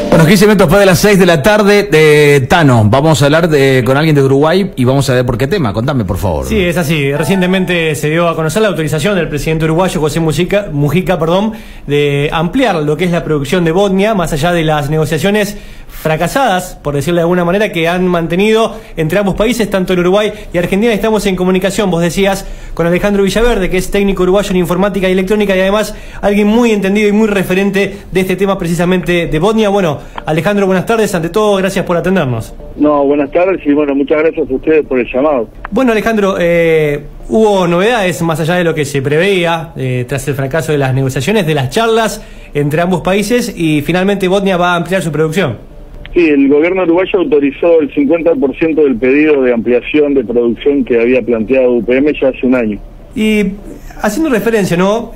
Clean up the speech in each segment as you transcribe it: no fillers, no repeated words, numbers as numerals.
Bueno, 15 minutos después de las 6 de la tarde, Tano, vamos a hablar con alguien de Uruguay y vamos a ver por qué tema. Contame, por favor. Sí, es así. Recientemente se dio a conocer la autorización del presidente uruguayo, José Mujica, de ampliar lo que es la producción de Botnia, más allá de las negociaciones fracasadas, por decirlo de alguna manera, que han mantenido entre ambos países, tanto en Uruguay y Argentina. Estamos en comunicación, vos decías, con Alejandro Villaverde, que es técnico uruguayo en informática y electrónica y además alguien muy entendido y muy referente de este tema precisamente de Botnia. Bueno, Alejandro, buenas tardes. Ante todo, gracias por atendernos. No, buenas tardes y bueno, muchas gracias a ustedes por el llamado. Bueno, Alejandro, hubo novedades más allá de lo que se preveía tras el fracaso de las negociaciones, de las charlas entre ambos países, y finalmente Botnia va a ampliar su producción. Sí, el gobierno uruguayo autorizó el 50% del pedido de ampliación de producción que había planteado UPM ya hace un año. Y haciendo referencia, ¿no?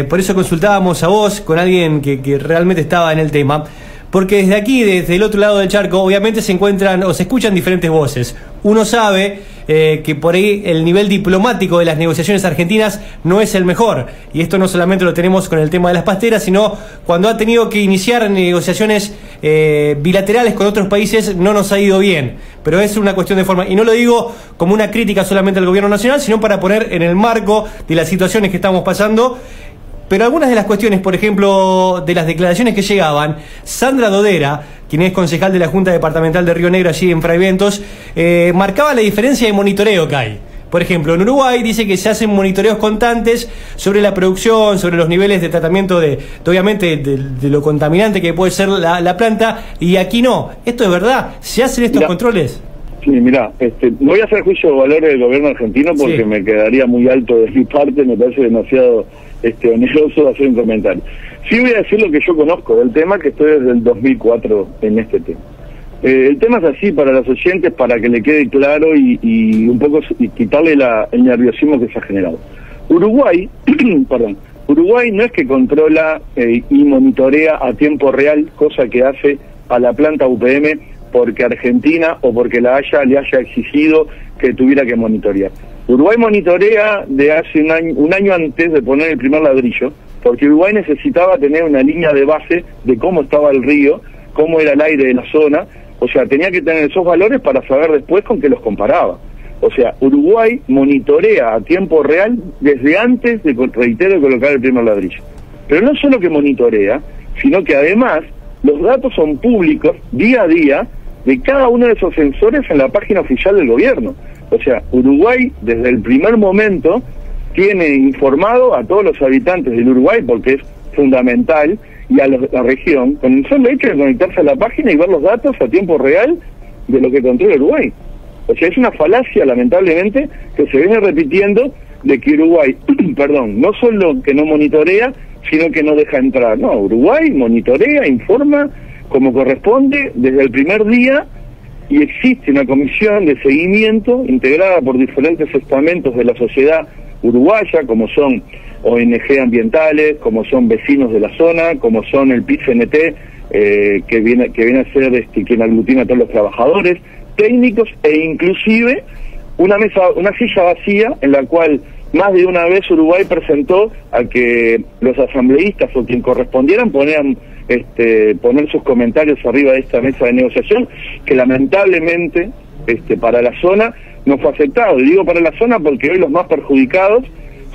Por eso consultábamos a vos con alguien que realmente estaba en el tema. Porque desde aquí, desde el otro lado del charco, obviamente se encuentran o se escuchan diferentes voces. Uno sabe que por ahí el nivel diplomático de las negociaciones argentinas no es el mejor. Y esto no solamente lo tenemos con el tema de las pasteras, sino cuando ha tenido que iniciar negociaciones bilaterales con otros países no nos ha ido bien. Pero es una cuestión de forma. Y no lo digo como una crítica solamente al gobierno nacional, sino para poner en el marco de las situaciones que estamos pasando. Pero algunas de las cuestiones, por ejemplo, de las declaraciones que llegaban, Sandra Dodera, quien es concejal de la Junta Departamental de Río Negro allí en Fray Ventos, marcaba la diferencia de monitoreo que hay. Por ejemplo, en Uruguay dice que se hacen monitoreos constantes sobre la producción, sobre los niveles de tratamiento obviamente, de lo contaminante que puede ser la planta, y aquí no. ¿Esto es verdad? ¿Se hacen estos controles? Sí, mirá, no voy a hacer juicio de valores del gobierno argentino porque me quedaría muy alto de mi parte, me parece demasiado oneroso hacer un comentario. Sí voy a decir lo que yo conozco del tema, que estoy desde el 2004 en este tema. El tema es así para los oyentes, para que le quede claro y un poco quitarle el nerviosismo que se ha generado. Uruguay, perdón, Uruguay no es que controla y monitorea a tiempo real, cosa que hace a la planta UPM porque Argentina o porque la Haya le haya exigido que tuviera que monitorear. Uruguay monitorea de hace un año antes de poner el primer ladrillo, porque Uruguay necesitaba tener una línea de base de cómo estaba el río, cómo era el aire de la zona, o sea, tenía que tener esos valores para saber después con qué los comparaba. O sea, Uruguay monitorea a tiempo real desde antes de, reitero, de colocar el primer ladrillo. Pero no solo que monitorea, sino que además los datos son públicos día a día de cada uno de esos sensores en la página oficial del gobierno. O sea, Uruguay desde el primer momento tiene informado a todos los habitantes del Uruguay, porque es fundamental, y a la región, con el solo hecho de conectarse a la página y ver los datos a tiempo real de lo que controla Uruguay. O sea, es una falacia, lamentablemente, que se viene repitiendo de que Uruguay, perdón, no solo que no monitorea, sino que no deja entrar. No, Uruguay monitorea, informa como corresponde desde el primer día, y existe una comisión de seguimiento integrada por diferentes estamentos de la sociedad uruguaya, como son ONG ambientales, como son vecinos de la zona, como son el PIT-CNT, que viene a ser quien aglutina a todos los trabajadores, técnicos e inclusive una silla vacía en la cual más de una vez Uruguay presentó a que los asambleístas o quien correspondieran poner sus comentarios arriba de esta mesa de negociación, que lamentablemente para la zona no fue aceptado. Y digo para la zona porque hoy los más perjudicados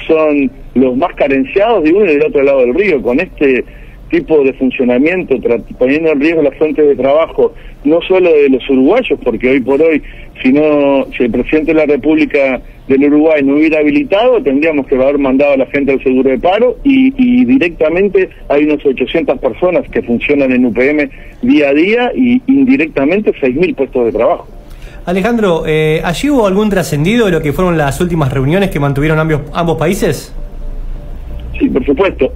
son los más carenciados de uno y del otro lado del río, con este tipo de funcionamiento, poniendo en riesgo las fuentes de trabajo, no solo de los uruguayos, porque hoy por hoy, si el presidente de la República del Uruguay no hubiera habilitado, tendríamos que haber mandado a la gente al seguro de paro, y directamente hay unas 800 personas que funcionan en UPM día a día, y indirectamente 6.000 puestos de trabajo. Alejandro, ¿allí hubo algún trascendido de lo que fueron las últimas reuniones que mantuvieron ambos países? Sí, por supuesto.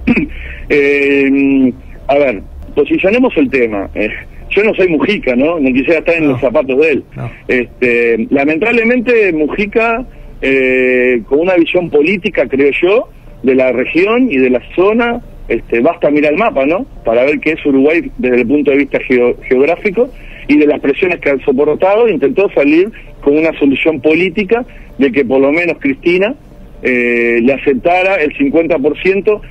A ver, posicionemos el tema. Yo no soy Mujica, ¿no? No quisiera estar en los zapatos de él. No. Lamentablemente Mujica, con una visión política, creo yo, de la región y de la zona, basta mirar el mapa, ¿no? Para ver qué es Uruguay desde el punto de vista geográfico, y de las presiones que han soportado, intentó salir con una solución política de que por lo menos Cristina le aceptara el 50%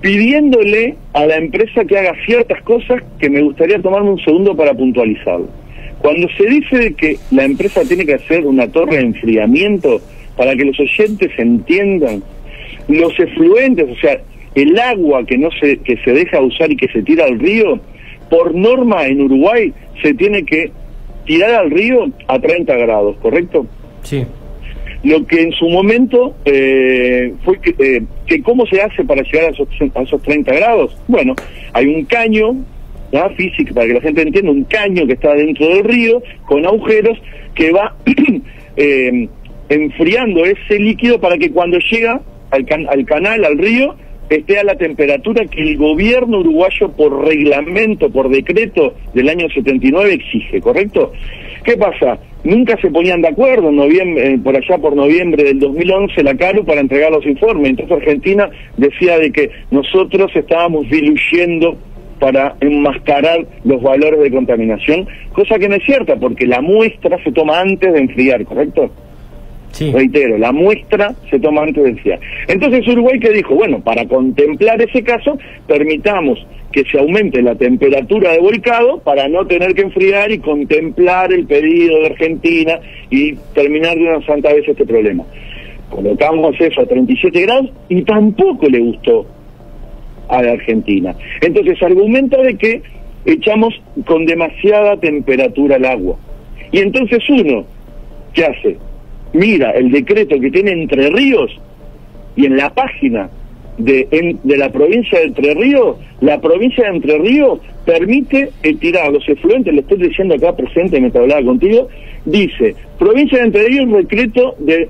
pidiéndole a la empresa que haga ciertas cosas que me gustaría tomarme un segundo para puntualizarlo. Cuando se dice de que la empresa tiene que hacer una torre de enfriamiento, para que los oyentes entiendan, los efluentes, o sea, el agua que se deja usar y que se tira al río, por norma en Uruguay se tiene que tirar al río a 30 grados, ¿correcto? Sí. Lo que en su momento fue que cómo se hace para llegar a esos 30 grados. Bueno, hay un caño, ¿ya? Físico, para que la gente entienda, un caño que está dentro del río con agujeros que va enfriando ese líquido para que cuando llega al canal, al río, esté a la temperatura que el gobierno uruguayo por reglamento, por decreto del año 79 exige, ¿correcto? ¿Qué pasa? Nunca se ponían de acuerdo en noviembre, por allá por noviembre del 2011, la CARU para entregar los informes. Entonces Argentina decía de que nosotros estábamos diluyendo para enmascarar los valores de contaminación, cosa que no es cierta, porque la muestra se toma antes de enfriar, ¿correcto? Sí. Reitero, la muestra se toma antes de enfriar. Entonces Uruguay, que dijo, bueno, para contemplar ese caso, permitamos que se aumente la temperatura de volcado para no tener que enfriar y contemplar el pedido de Argentina y terminar de una santa vez este problema. Colocamos eso a 37 grados y tampoco le gustó a la Argentina. Entonces argumenta de que echamos con demasiada temperatura el agua. Y entonces uno, ¿qué hace? Mira el decreto que tiene Entre Ríos y en la página de la provincia de Entre Ríos, la provincia de Entre Ríos permite tirar los efluentes, le estoy diciendo acá presente mientras hablaba contigo, dice, provincia de Entre Ríos, decreto de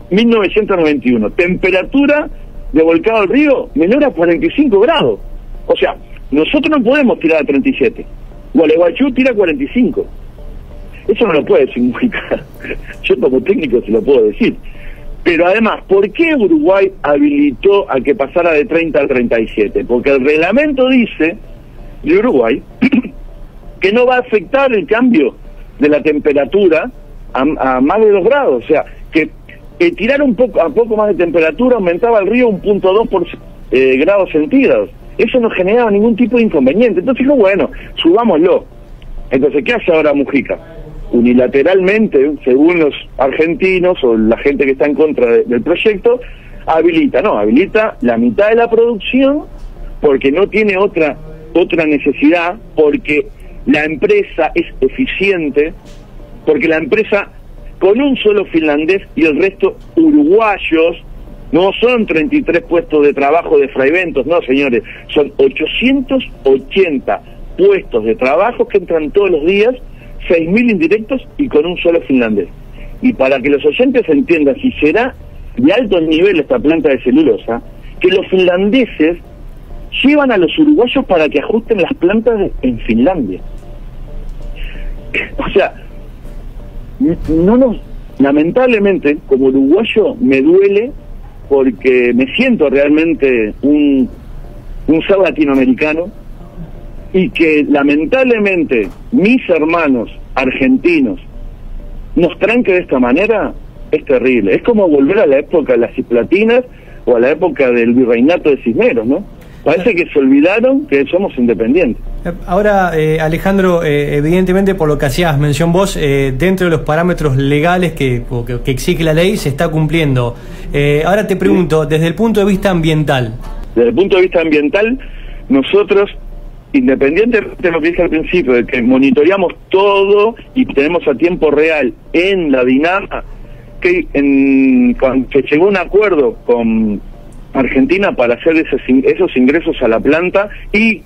1991, temperatura de volcado al río menor a 45 grados. O sea, nosotros no podemos tirar a 37, Gualeguaychú tira a 45. Eso no lo puede decir Mujica. Yo como técnico se lo puedo decir. Pero además, ¿por qué Uruguay habilitó a que pasara de 30 a 37? Porque el reglamento dice de Uruguay que no va a afectar el cambio de la temperatura a más de 2 grados. O sea, que tirar a poco más de temperatura aumentaba el río 1.2 grados centígrados. Eso no generaba ningún tipo de inconveniente. Entonces dijo, bueno, subámoslo. Entonces, ¿qué hace ahora Mujica? Unilateralmente, según los argentinos o la gente que está en contra del proyecto, habilita la mitad de la producción porque no tiene otra necesidad, porque la empresa es eficiente, porque la empresa con un solo finlandés y el resto uruguayos, no son 33 puestos de trabajo de fraiventos, no señores, son 880 puestos de trabajo que entran todos los días, 6.000 indirectos y con un solo finlandés. Y para que los oyentes entiendan si será de alto nivel esta planta de celulosa, que los finlandeses llevan a los uruguayos para que ajusten las plantas en Finlandia. O sea, lamentablemente, como uruguayo me duele porque me siento realmente un ser latinoamericano, y que lamentablemente mis hermanos argentinos nos tranque de esta manera, es terrible. Es como volver a la época de las Cisplatinas o a la época del virreinato de Cisneros, ¿no? Parece que se olvidaron que somos independientes. Ahora, Alejandro, evidentemente por lo que hacías mención vos, dentro de los parámetros legales que exige la ley se está cumpliendo. Ahora te pregunto, desde el punto de vista ambiental. Desde el punto de vista ambiental, nosotros, independientemente de lo que dije al principio, de que monitoreamos todo y tenemos a tiempo real en la DINAMA, que llegó a un acuerdo con Argentina para hacer esos ingresos a la planta y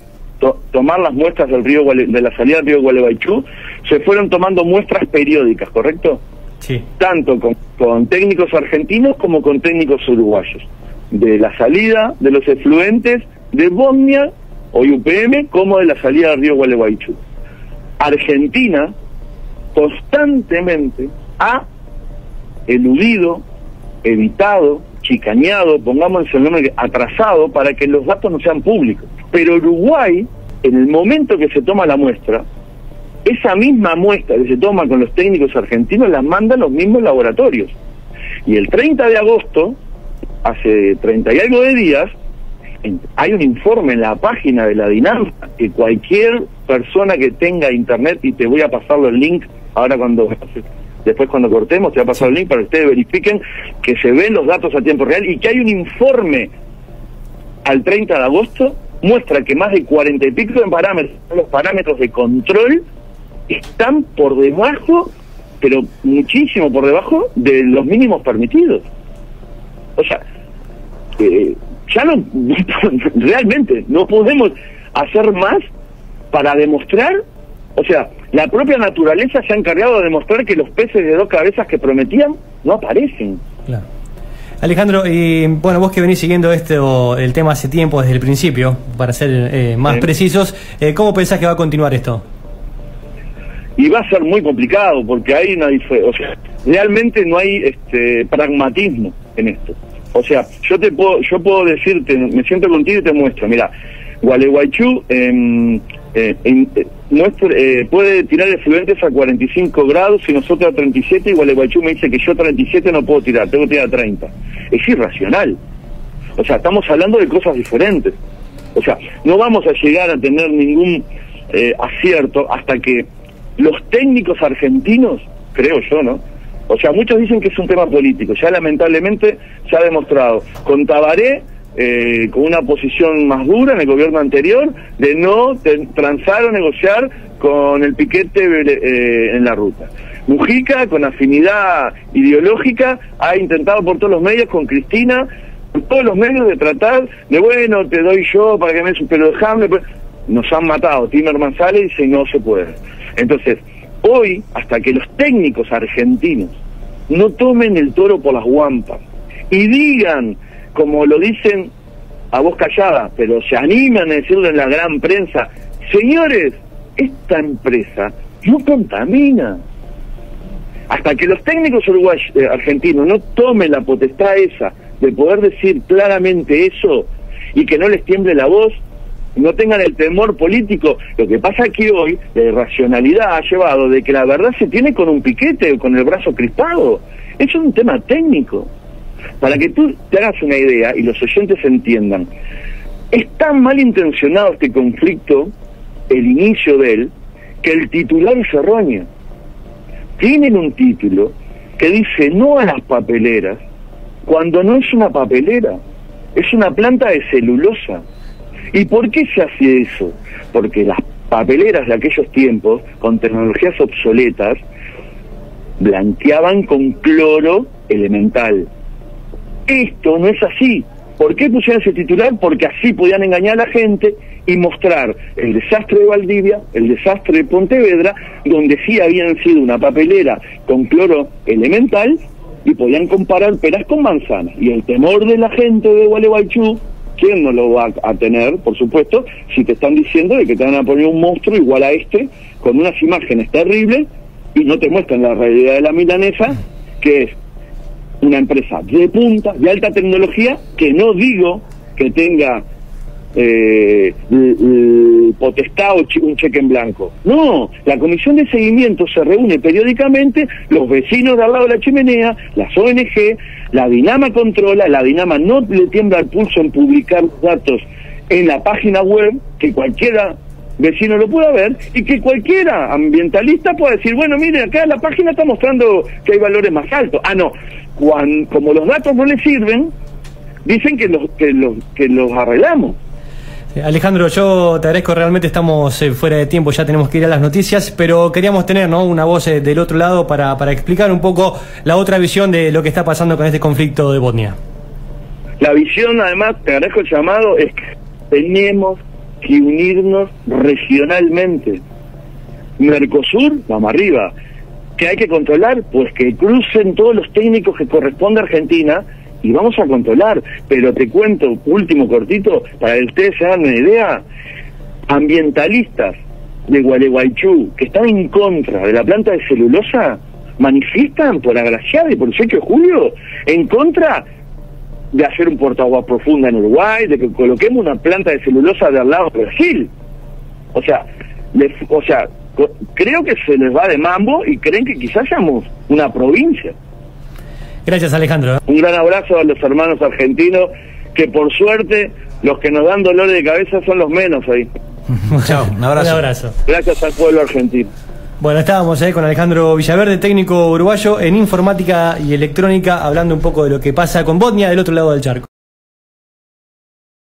tomar las muestras del río de la salida del río Gualeguaychú, se fueron tomando muestras periódicas, ¿correcto? Sí. Tanto con técnicos argentinos como con técnicos uruguayos, de la salida de los efluentes de Bosnia o UPM como de la salida del río Gualeguaychú. Argentina constantemente ha eludido, evitado, chicañado, pongamos el nombre, atrasado, para que los datos no sean públicos. Pero Uruguay, en el momento que se toma la muestra, esa misma muestra que se toma con los técnicos argentinos la mandan los mismos laboratorios. Y el 30 de agosto, hace 30 y algo de días, Hay un informe en la página de la DINAMA que cualquier persona que tenga internet, y te voy a pasar el link ahora después cuando cortemos, te voy a pasar el link para que ustedes verifiquen que se ven los datos a tiempo real y que hay un informe al 30 de agosto, muestra que más de 40 y pico de parámetros, los parámetros de control, están por debajo, pero muchísimo por debajo de los mínimos permitidos. O sea, ya no, realmente no podemos hacer más para demostrar, o sea, la propia naturaleza se ha encargado de demostrar que los peces de 2 cabezas que prometían no aparecen. Claro. Alejandro, y bueno, vos que venís siguiendo el tema hace tiempo, desde el principio, para ser más precisos, ¿cómo pensás que va a continuar esto? Y va a ser muy complicado, porque hay una diferencia, o sea, realmente no hay pragmatismo en esto. O sea, yo puedo decirte, me siento contigo y te muestro, mira, Gualeguaychú puede tirar efluentes a 45 grados y nosotros a 37, y Gualeguaychú me dice que yo a 37 no puedo tirar, tengo que tirar a 30. Es irracional. O sea, estamos hablando de cosas diferentes. O sea, no vamos a llegar a tener ningún acierto hasta que los técnicos argentinos, creo yo, ¿no? O sea, muchos dicen que es un tema político, ya lamentablemente se ha demostrado. Con Tabaré, con una posición más dura en el gobierno anterior, de no transar o negociar con el piquete en la ruta. Mujica, con afinidad ideológica, ha intentado por todos los medios, con Cristina, por todos los medios, de tratar de, bueno, te doy yo para que me... Pero déjame... Nos han matado. Timerman sale y dice, no se puede. Entonces, hoy, hasta que los técnicos argentinos no tomen el toro por las guampas y digan, como lo dicen a voz callada, pero se animan a decirlo en la gran prensa, señores, esta empresa no contamina. Hasta que los técnicos argentinos no tomen la potestad esa de poder decir claramente eso y que no les tiemble la voz, no tengan el temor político. Lo que pasa aquí hoy, la irracionalidad ha llevado de que la verdad se tiene con un piquete o con el brazo crispado. Eso es un tema técnico. Para que tú te hagas una idea y los oyentes entiendan, es tan malintencionado este conflicto, el inicio de él, que el titular es erróneo. Tienen un título que dice no a las papeleras, cuando no es una papelera, es una planta de celulosa. ¿Y por qué se hace eso? Porque las papeleras de aquellos tiempos, con tecnologías obsoletas, blanqueaban con cloro elemental. Esto no es así. ¿Por qué pusieron ese titular? Porque así podían engañar a la gente y mostrar el desastre de Valdivia, el desastre de Pontevedra, donde sí habían sido una papelera con cloro elemental, y podían comparar peras con manzanas. Y el temor de la gente de Gualeguaychú, ¿quién no lo va a tener, por supuesto, si te están diciendo de que te van a poner un monstruo igual a este, con unas imágenes terribles, y no te muestran la realidad de la milanesa, que es una empresa de punta, de alta tecnología, que no digo que tenga potestad o un cheque en blanco. No, la comisión de seguimiento se reúne periódicamente, los vecinos de al lado de la chimenea, las ONG, la DINAMA controla, la DINAMA no le tiembla el pulso en publicar datos en la página web, que cualquiera vecino lo pueda ver, y que cualquiera ambientalista pueda decir, bueno, mire, acá la página está mostrando que hay valores más altos. Ah, no, como los datos no les sirven, dicen que los arreglamos. Alejandro, yo te agradezco, realmente estamos fuera de tiempo, ya tenemos que ir a las noticias, pero queríamos tener, ¿no?, una voz del otro lado para explicar un poco la otra visión de lo que está pasando con este conflicto de Botnia. La visión, además, te agradezco el llamado, es que tenemos que unirnos regionalmente. Mercosur, vamos arriba. ¿Qué hay que controlar? Pues que crucen todos los técnicos que corresponde a Argentina, y vamos a controlar. Pero te cuento, último cortito, para que ustedes se hagan una idea, ambientalistas de Gualeguaychú que están en contra de la planta de celulosa manifiestan por Agraciada y por el 18 de julio en contra de hacer un portaagua profunda en Uruguay, de que coloquemos una planta de celulosa de al lado de Brasil. O sea, creo que se les va de mambo y creen que quizás seamos una provincia. Gracias, Alejandro. Un gran abrazo a los hermanos argentinos que por suerte los que nos dan dolores de cabeza son los menos ahí. Chao, un abrazo. Un abrazo. Gracias al pueblo argentino. Bueno, estábamos con Alejandro Villaverde, técnico uruguayo en informática y electrónica, hablando un poco de lo que pasa con Botnia del otro lado del charco.